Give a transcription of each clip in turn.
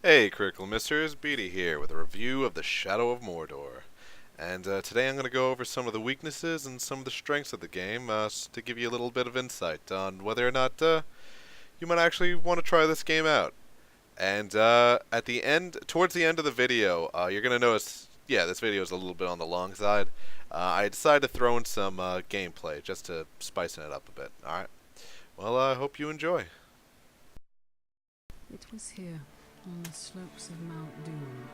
Hey, Critical Misters, Beatty here with a review of the Shadow of Mordor. And today I'm going to go over some of the weaknesses and some of the strengths of the game to give you a little bit of insight on whether or not you might actually want to try this game out. And at the end, towards the end of the video, you're going to notice, yeah, this video is a little bit on the long side. I decided to throw in some gameplay just to spicing it up a bit. Alright, well, I hope you enjoy. It was here, on the slopes of Mount Doom,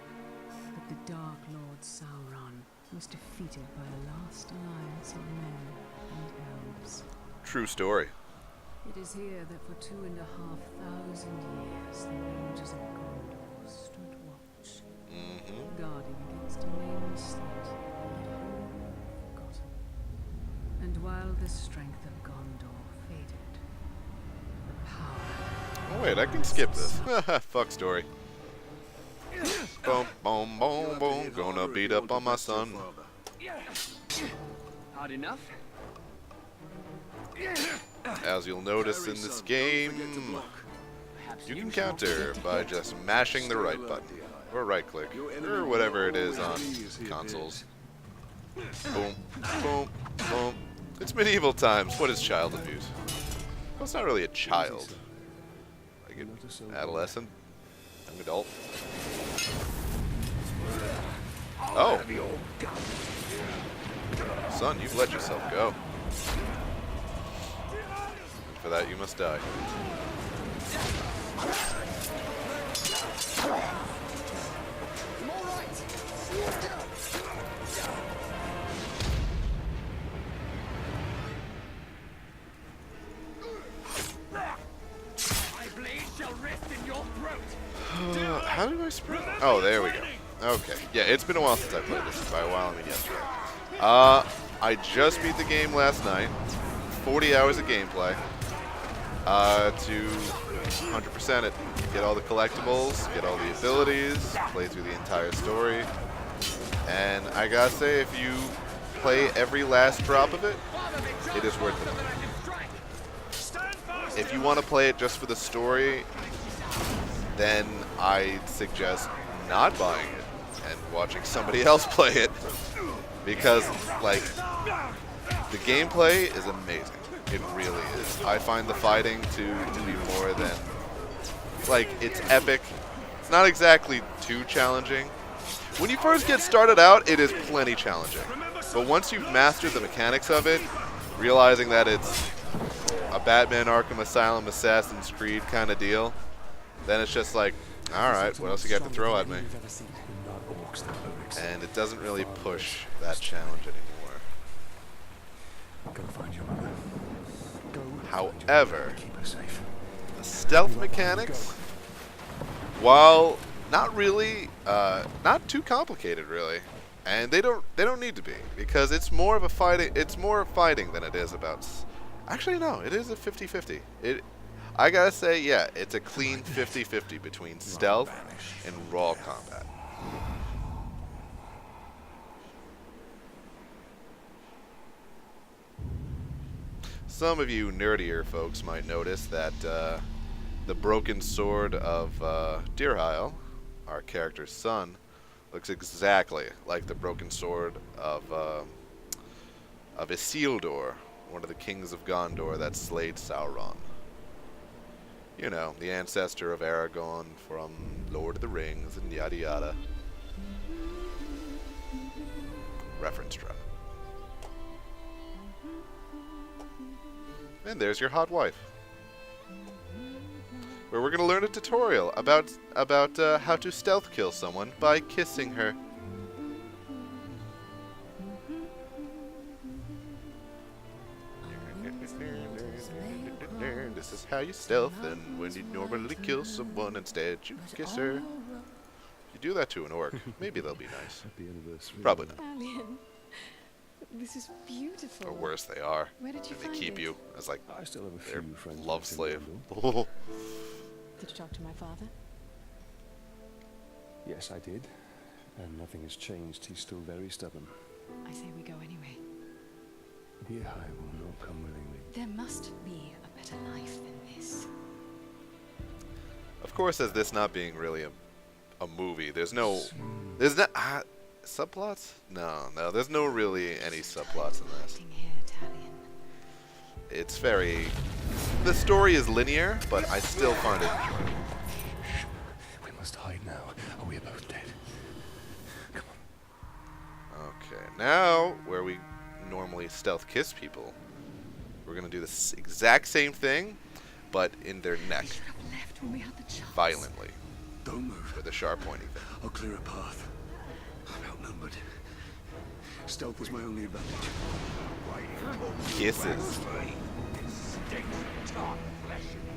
that the Dark Lord Sauron was defeated by a last alliance of men and elves. True story. It is here that for 2,500 years the Rangers of Gondor stood watch, guarding against a nameless threat that all forgotten. And while the strength of Gondor faded, the power... Oh wait, I can skip this. Fuck story. Boom, boom, boom, boom. Gonna beat up on my son. Hard enough? As you'll notice in this game, you can counter by just mashing the right button. Or right click. Or whatever it is on consoles. Boom, boom, boom. It's medieval times. What is child abuse? Well, it's not really a child. Like an adolescent? Young adult? Oh! Son, you've let yourself go. And for that, you must die. How do I sprint? Oh, there we go. Okay. Yeah, it's been a while since I played this. By a while, I mean yesterday. I just beat the game last night. 40 hours of gameplay. To 100% it. Get all the collectibles, get all the abilities, play through the entire story. And I gotta say, if you play every last drop of it, it is worth it. If you want to play it just for the story, then I'd suggest not buying it and watching somebody else play it, because like the gameplay is amazing. It really is. I find the fighting to be more than like it's epic. It's not exactly too challenging. When you first get started out, it is plenty challenging. But once you've mastered the mechanics of it, realizing that it's a Batman Arkham Asylum Assassin's Creed kind of deal, then it's just like, alright, what else you got to throw at me? And it doesn't really push that challenge anymore. However, the stealth mechanics, while not really, not too complicated really, and they don't need to be, because it's more of a fighting, it's more fighting than it is about, actually no, it is a 50-50. I gotta say, yeah, it's a clean 50-50 between stealth and raw combat. Some of you nerdier folks might notice that the broken sword of Dirheil, our character's son, looks exactly like the broken sword of Isildur, one of the kings of Gondor that slayed Sauron. You know, the ancestor of Aragorn from Lord of the Rings and yada yada. Reference drop. And there's your hot wife, where we're going to learn a tutorial about how to stealth kill someone by kissing her. This is how you stealth, and when you normally kill someone, instead you kiss her. You do that to an orc, maybe they'll be nice. Probably not. Alien, this is beautiful. Or worse, they are. Where did you And they find keep it? you as like I still have a their few friends love left in slave. London. Did you talk to my father? Yes, I did. And nothing has changed. He's still very stubborn. I say we go anyway. Here I will not come willingly. There must be a better life than this. Of course, as this not being really a movie. There's not subplots. No. There's no really any subplots in this. Acting here, Talion. It's very. The story is linear, but I still find it enjoyable. We must hide now, or we are both dead. Come on. Okay, now where we normally stealth kiss people, we're gonna do the exact same thing, but in their neck, We should have left when we had the chance. violently, Don't move. with a sharp pointing thing. I'll clear a path. I'm outnumbered. Stealth was my only advantage. Kisses.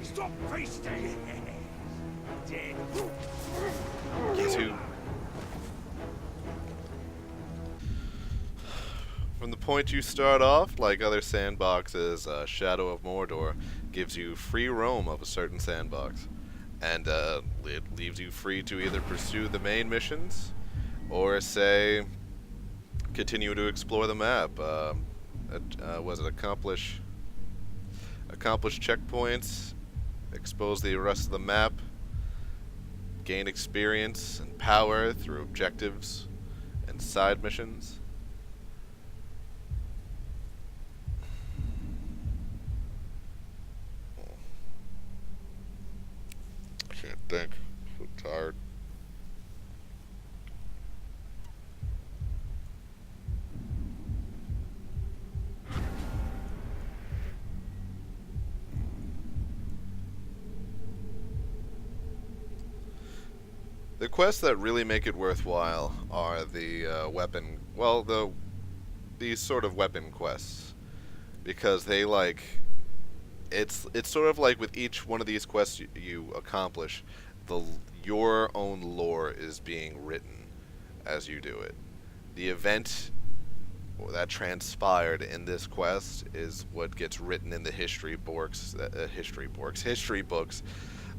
Stop feasting! Dead. Guess who? From the point you start off, like other sandboxes, Shadow of Mordor gives you free roam of a certain sandbox. And it leaves you free to either pursue the main missions, or say, continue to explore the map. Was it accomplish checkpoints, expose the rest of the map, gain experience and power through objectives and side missions. Can't think. So tired. The quests that really make it worthwhile are the weapon, well, these sort of weapon quests, because they it's sort of like with each one of these quests you accomplish, your own lore is being written as you do it. The event that transpired in this quest is what gets written in the history books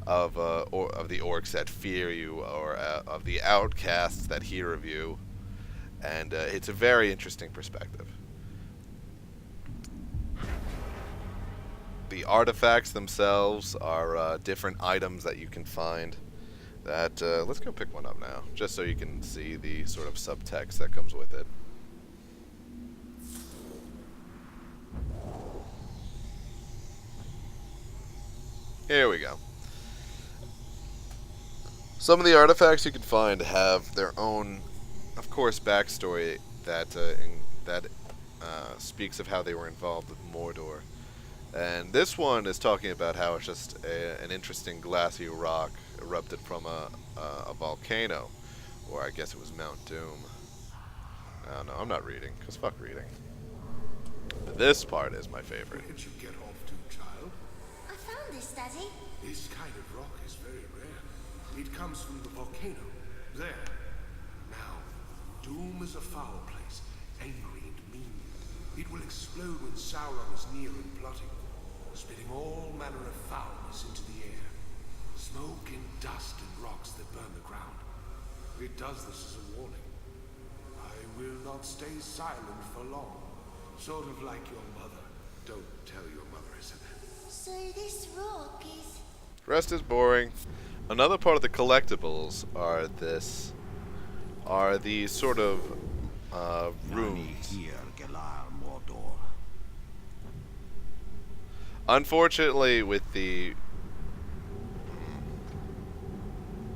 of the orcs that fear you, or of the outcasts that hear of you, and it's a very interesting perspective. The artifacts themselves are different items that you can find. That let's go pick one up now, just so you can see the sort of subtext that comes with it. Here we go. Some of the artifacts you can find have their own, of course, backstory that speaks of how they were involved with Mordor. And this one is talking about how it's just an interesting glassy rock erupted from a volcano, or I guess it was Mount Doom. No, I'm not reading, because fuck reading. This part is my favorite. Where did you get off to, child? I found this, Daddy. This kind of rock is very rare. It comes from the volcano. There. Now, Doom is a foul place, angry and mean. It will explode when Sauron is near and plotting, spitting all manner of foulness into the air. Smoke and dust and rocks that burn the ground. It does this as a warning. I will not stay silent for long. Sort of like your mother. Don't tell your mother I said that. So this rock is... Rest is boring. Another part of the collectibles are these sort of runes. Here, Galar Mordor. Unfortunately, with the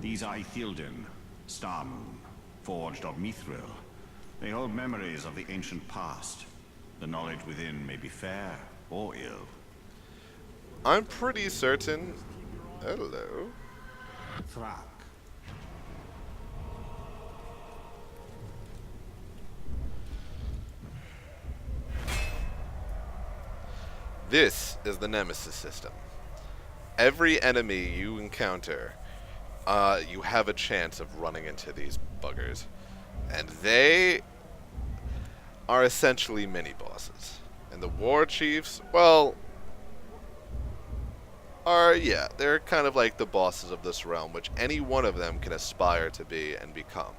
These Ithilden, Star Moon, forged of Mithril. They hold memories of the ancient past. The knowledge within may be fair or ill. I'm pretty certain. Hello. Thrak. This is the Nemesis system. Every enemy you encounter, you have a chance of running into these buggers. And they are essentially mini-bosses. And the War Chiefs, well, they're kind of like the bosses of this realm, which any one of them can aspire to be and become.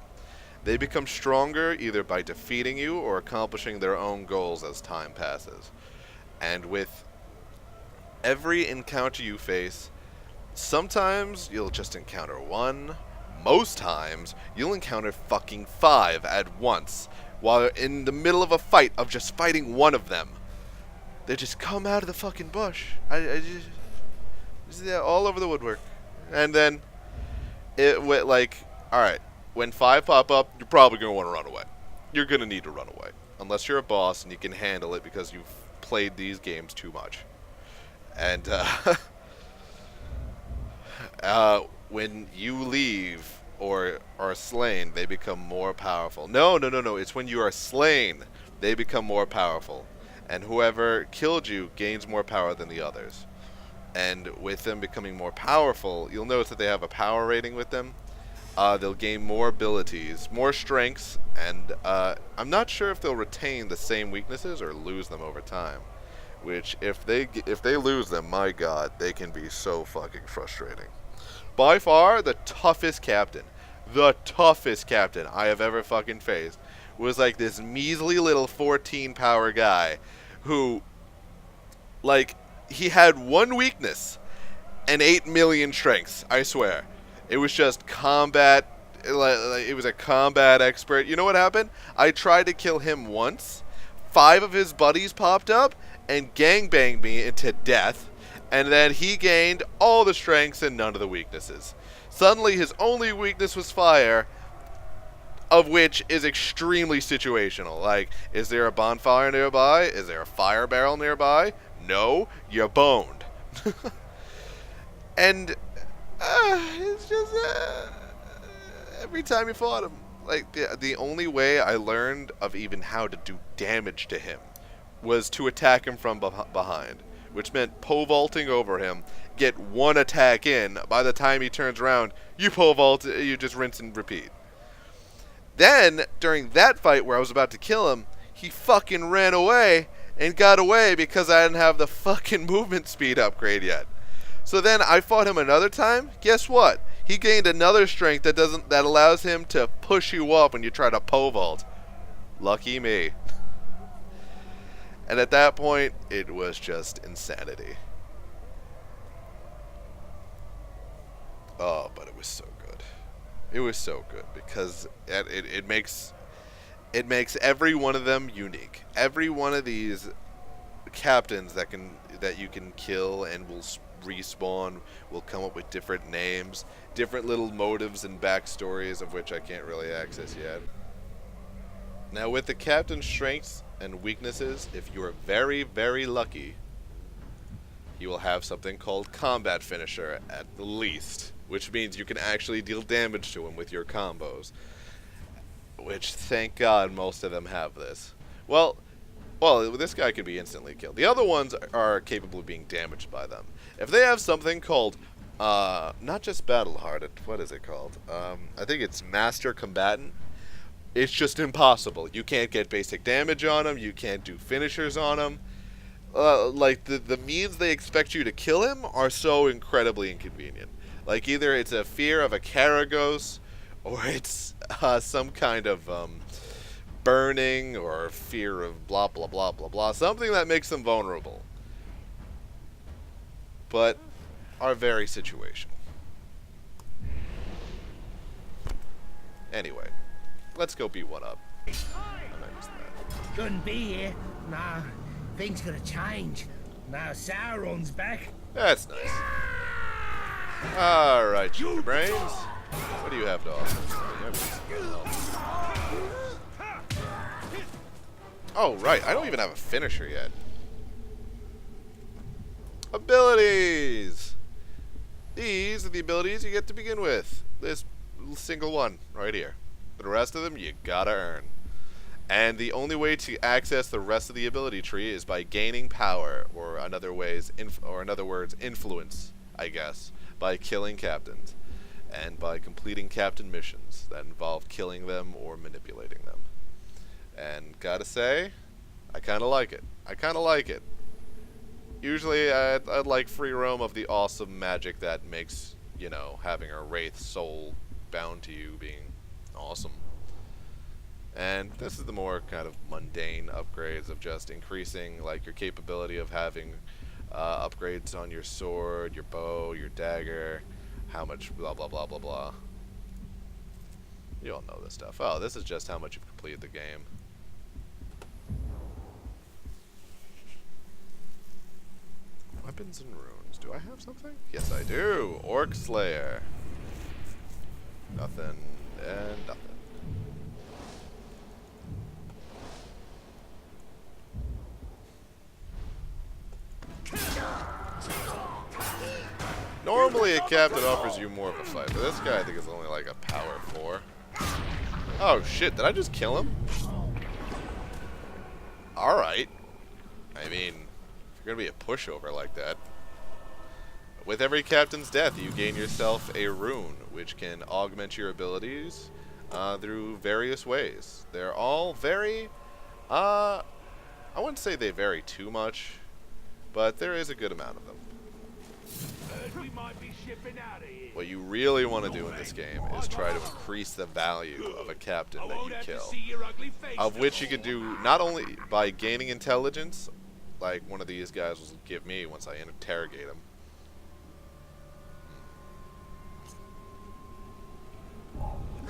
They become stronger either by defeating you or accomplishing their own goals as time passes. And with every encounter you face, sometimes you'll just encounter one, Most times, you'll encounter fucking 5 at once, while in the middle of a fight of just fighting one of them. They just come out of the fucking bush. I just yeah, all over the woodwork. And then, it went like, alright, when 5 pop up, you're probably going to want to run away. You're going to need to run away. Unless you're a boss and you can handle it because you've played these games too much. And, when you leave or are slain, they become more powerful. No. It's when you are slain, they become more powerful. And whoever killed you gains more power than the others. And with them becoming more powerful, you'll notice that they have a power rating with them. They'll gain more abilities, more strengths, and I'm not sure if they'll retain the same weaknesses or lose them over time. Which, if they lose them, my god, they can be so fucking frustrating. By far, the toughest captain I have ever fucking faced was like this measly little 14 power guy who, like, he had one weakness and 8 million strengths, I swear. It was just combat, it was a combat expert. You know what happened? I tried to kill him once, 5 of his buddies popped up and gangbanged me into death. And then he gained all the strengths and none of the weaknesses. Suddenly his only weakness was fire, of which is extremely situational. Like, is there a bonfire nearby? Is there a fire barrel nearby? No, you're boned. And it's just every time you fought him. Like, the only way I learned of even how to do damage to him was to attack him from behind. Which meant pole vaulting over him, get one attack in. By the time he turns around, you pole vault, you just rinse and repeat. Then, during that fight where I was about to kill him, he fucking ran away and got away because I didn't have the fucking movement speed upgrade yet. So then I fought him another time. Guess what? He gained another strength that allows him to push you up when you try to pole vault. Lucky me. And at that point, it was just insanity. Oh, but it was so good. It was so good because it makes every one of them unique. Every one of these captains that you can kill and will respawn will come up with different names, different little motives and backstories of which I can't really access yet. Now, with the captain's strengths and weaknesses, if you are very, very lucky, you will have something called combat finisher at the least, which means you can actually deal damage to him with your combos. Which, thank God, most of them have this. Well, this guy can be instantly killed. The other ones are capable of being damaged by them. If they have something called, not just battle hardened, what is it called? I think it's master combatant. It's just impossible. You can't get basic damage on him. You can't do finishers on him. Like, the means they expect you to kill him are so incredibly inconvenient. Like, either it's a fear of a Karagos, or it's some kind of burning, or fear of blah, blah, blah, blah, blah. Something that makes them vulnerable. But are very situational. Anyway. Let's go beat one up. Couldn't be here. No, things gonna change. Now Sauron's back. That's nice. Alright, your brains. What do you have to offer? Oh, right. I don't even have a finisher yet. Abilities! These are the abilities you get to begin with. This single one right here. The rest of them you gotta earn. And the only way to access the rest of the ability tree is by gaining power, or in other words, influence, I guess, by killing captains, and by completing captain missions that involve killing them or manipulating them. And gotta say, I kinda like it. Usually I'd like free roam of the awesome magic that makes, you know, having a wraith soul bound to you being awesome. And this is the more kind of mundane upgrades of just increasing like your capability of having upgrades on your sword, your bow, your dagger, how much blah blah blah blah blah. You all know this stuff. Oh, this is just how much you've completed the game. Weapons and runes. Do I have something? Yes, I do. Orc Slayer. Nothing and nothing. Normally a captain offers you more of a fight, but this guy I think is only like a power 4. Oh shit, did I just kill him? Alright. I mean, if you're gonna be a pushover like that. With every captain's death, you gain yourself a rune, which can augment your abilities through various ways. They're all very, I wouldn't say they vary too much, but there is a good amount of them. What you really want to do in this game is try to increase the value of a captain that you kill. Of which you can do not only by gaining intelligence, like one of these guys will give me once I interrogate him.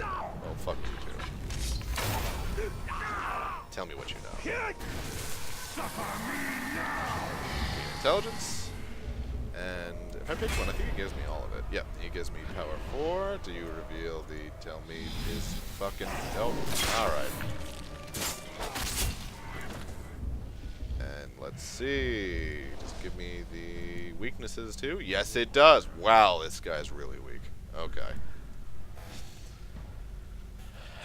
Oh, fuck you too. Tell me what you know. Intelligence. And if I pick one, I think he gives me all of it. Yep, he gives me power 4. Do you reveal the tell me his fucking... Nope. Alright. And let's see. Does it give me the weaknesses too? Yes, it does. Wow, this guy's really weak. Okay.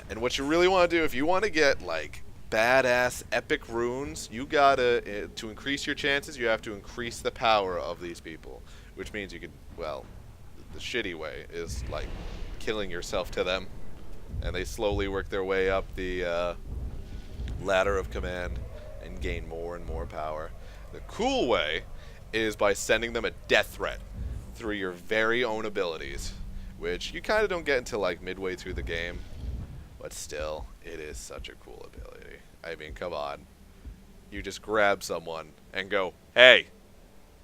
And what you really want to do, if you want to get, like, badass epic runes, you gotta, to increase your chances, you have to increase the power of these people. Which means you could, well, the shitty way is, like, killing yourself to them. And they slowly work their way up the ladder of command and gain more and more power. The cool way is by sending them a death threat through your very own abilities. Which you kind of don't get until, like, midway through the game. But still, it is such a cool ability. I mean, come on. You just grab someone and go, hey,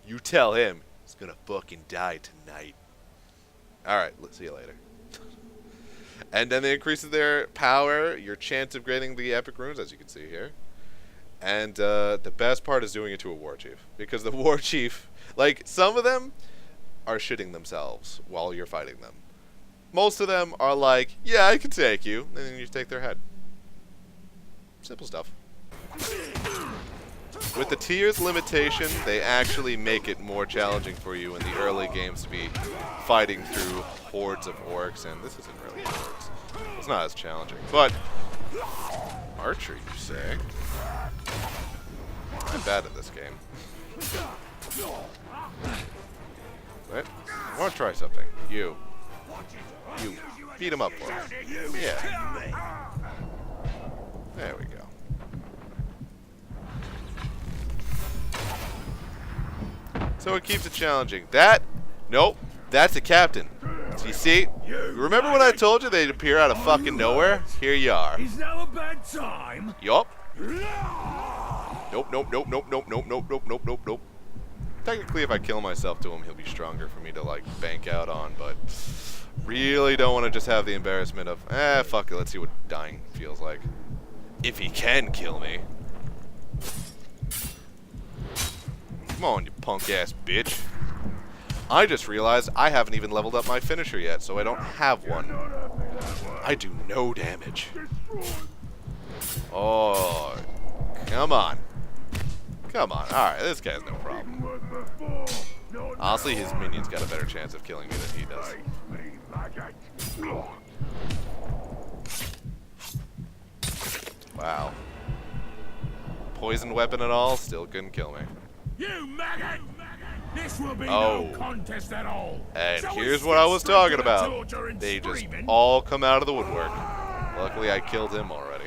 you tell him he's gonna fucking die tonight. Alright, let's see you later. And then it increases their power, your chance of getting the epic runes, as you can see here. And the best part is doing it to a war chief. Because the war chief, like, some of them are shitting themselves while you're fighting them. Most of them are like, yeah, I can take you. And then you take their head. Simple stuff. With the tiers limitation, they actually make it more challenging for you in the early games to be fighting through hordes of orcs. And this isn't really hordes. It's not as challenging. But, archery, you say? I'm bad at this game. What? I want to try something. You beat him up for us. Yeah. There we go. So it keeps it challenging. That? Nope. That's a captain. So you see? Remember when I told you they'd appear out of fucking nowhere? Here you are. Is now a bad time? Yup. Nope, nope, nope, nope, nope, nope, nope, nope, nope, nope, nope. Technically, if I kill myself to him, he'll be stronger for me to, like, bank out on, but really don't want to just have the embarrassment of, fuck it, let's see what dying feels like. If he can kill me. Come on, you punk-ass bitch. I just realized I haven't even leveled up my finisher yet, so I don't have one. I do no damage. Oh, come on. Come on. Alright, this guy's no problem. Honestly, his minions got a better chance of killing me than he does. Wow. Poison weapon and all, still couldn't kill me. You maggot! This will be Oh. no contest at all. And So here's we what I sit was straight talking to the about. torture and They just screaming. all come out of the woodwork. Luckily, I killed him already.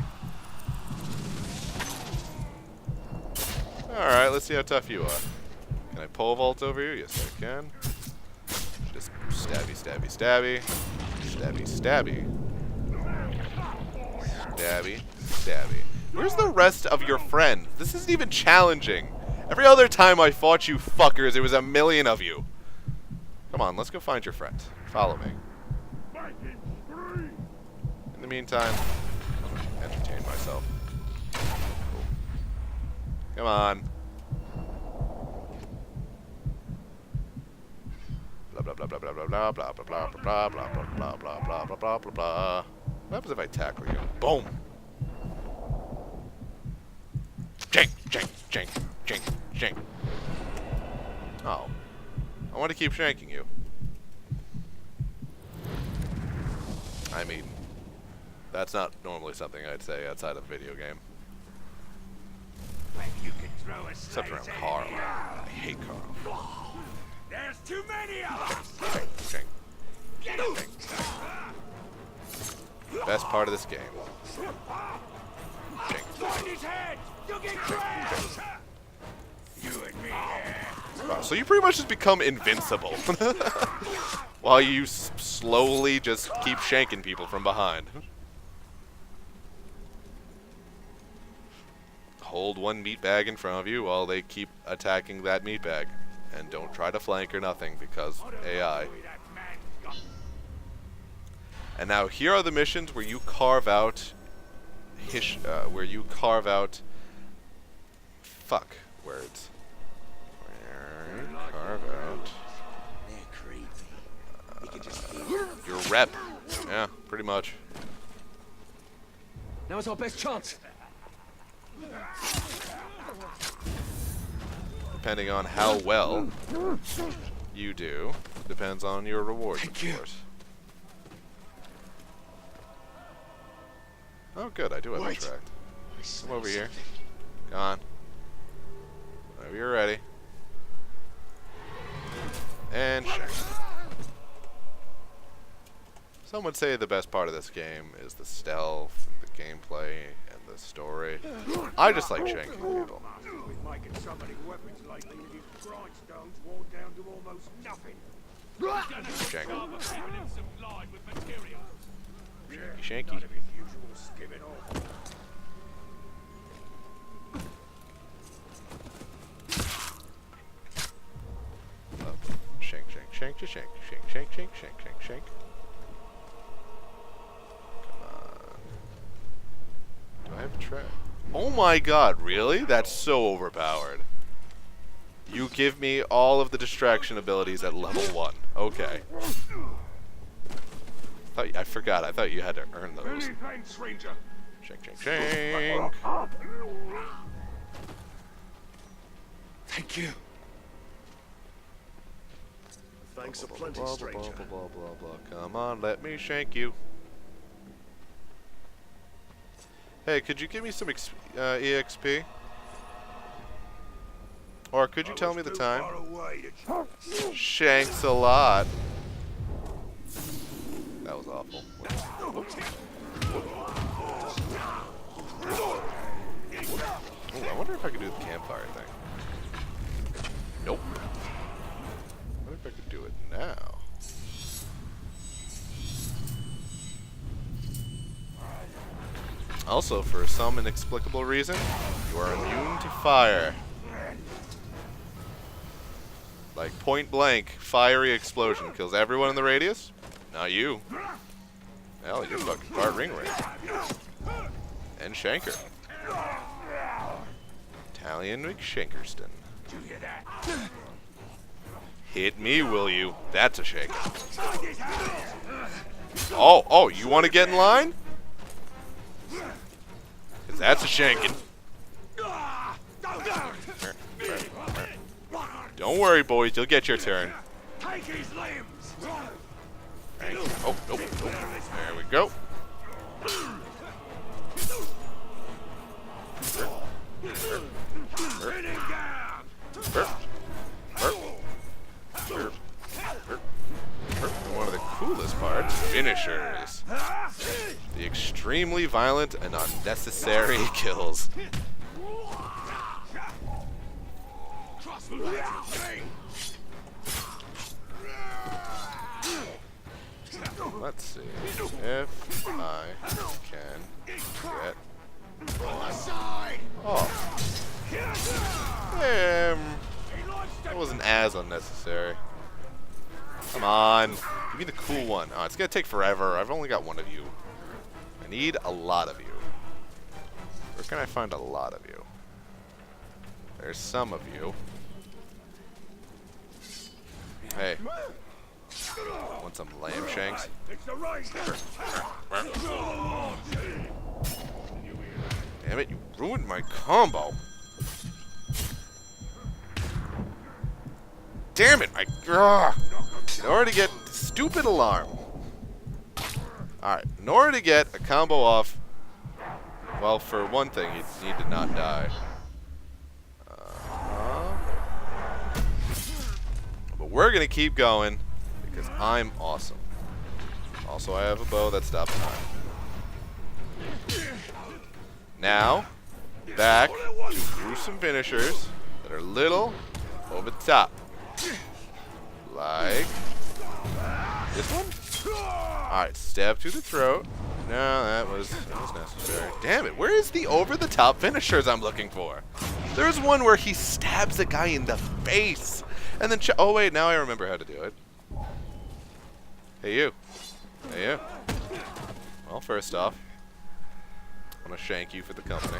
Alright, let's see how tough you are. Can I pole vault over you? Yes, I can. Just stabby, stabby, stabby. Stabby, stabby. Stabby, stabby. Where's the rest of your friends? This isn't even challenging. Every other time I fought you fuckers, there was a million of you. Come on, let's go find your friends. Follow me. And the meantime, I'll entertain myself. Come on. Blah blah blah blah blah blah blah blah blah blah blah blah blah blah blah blah blah blah blah blah. What happens if I tackle you? Boom. Jank, jank, jank, jank, jank. Oh. I want to keep shanking you. I mean, that's not normally something I'd say outside of a video game. You can throw a Except around Carl. I hate Carl. There's too many of us. Jank, jank, jank. Best part of this game. Jank. Find his head. You'll get crashed. You and me. Wow, so you pretty much just become invincible. While you slowly just keep shanking people from behind. Hold one meat bag in front of you while they keep attacking that meat bag. And don't try to flank or nothing because AI. And now here are the missions where you carve out fuck words. Where you carve out your rep. Yeah, pretty much. Now is our best chance. Depending on how well you do, depends on your rewards, of course. Oh, good, I do have a tract. Come over here. Come on. Whenever you're ready. And shank. Some would say the best part of this game is the stealth, the gameplay, and the story. I just like shanking people. With making so many weapons lately that his grindstones worn down to almost nothing. Shank. Yeah, Shanky. none of his usual skimming off. Shank, shank, shank, shank, shank, shank, shank, shank, shank, shank. Come on. Do I have a trap? Oh my god, really? That's so overpowered. You give me all of the distraction abilities at level 1. Okay. I forgot. I thought you had to earn those. Thanks, stranger. Shank, shank, shank. Thank you. Thanks a Blah, plenty, blah, blah, stranger. blah, blah, blah, blah. Come on, let me shank you. Hey, could you give me some EXP? Or could you tell me the time? Shanks a lot. That was awful. Oops. Ooh, I wonder if I could do the campfire thing. Nope. I wonder if I could do it now. Also, for some inexplicable reason, you are immune to fire. Like point blank, fiery explosion kills everyone in the radius. Not you. Hell, you're fucking part ring ring. And Shanker. Italian McShankerston. Hit me, will you? That's a shanker. Oh, you want to get in line? Cause that's a shanking. Don't worry, boys. You'll get your turn. Take his limbs. Right. Oh, nope. There we go. One of the coolest parts, finishers. The extremely violent and unnecessary kills. Let's see if I can get. Oh. That wasn't as unnecessary. Come on. Give me the cool one. Oh, it's gonna take forever. I've only got one of you. I need a lot of you. Where can I find a lot of you? There's some of you. Hey. Want some lamb shanks? Damn it, you ruined my combo. Damn it, in order to get stupid alarm. Alright, in order to get a combo off, well, for one thing, you need to not die. But we're gonna keep going because I'm awesome. Also, I have a bow that stops time. Now, back to gruesome finishers that are little over the top. Like this one? Alright, stab to the throat. No, that was necessary. Damn it, where is the over-the-top finishers I'm looking for? There's one where he stabs the guy in the face. And then, oh wait, now I remember how to do it. Hey you. Hey you. Well, first off, I'm gonna shank you for the company.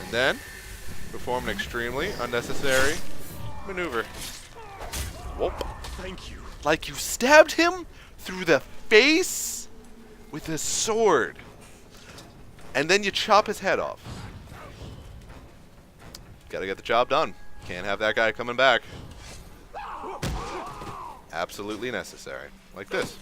And then, perform an extremely unnecessary maneuver. Whoop. Thank you. Like you stabbed him through the face with a sword. And then you chop his head off. Gotta get the job done. Can't have that guy coming back. Absolutely necessary. Like this.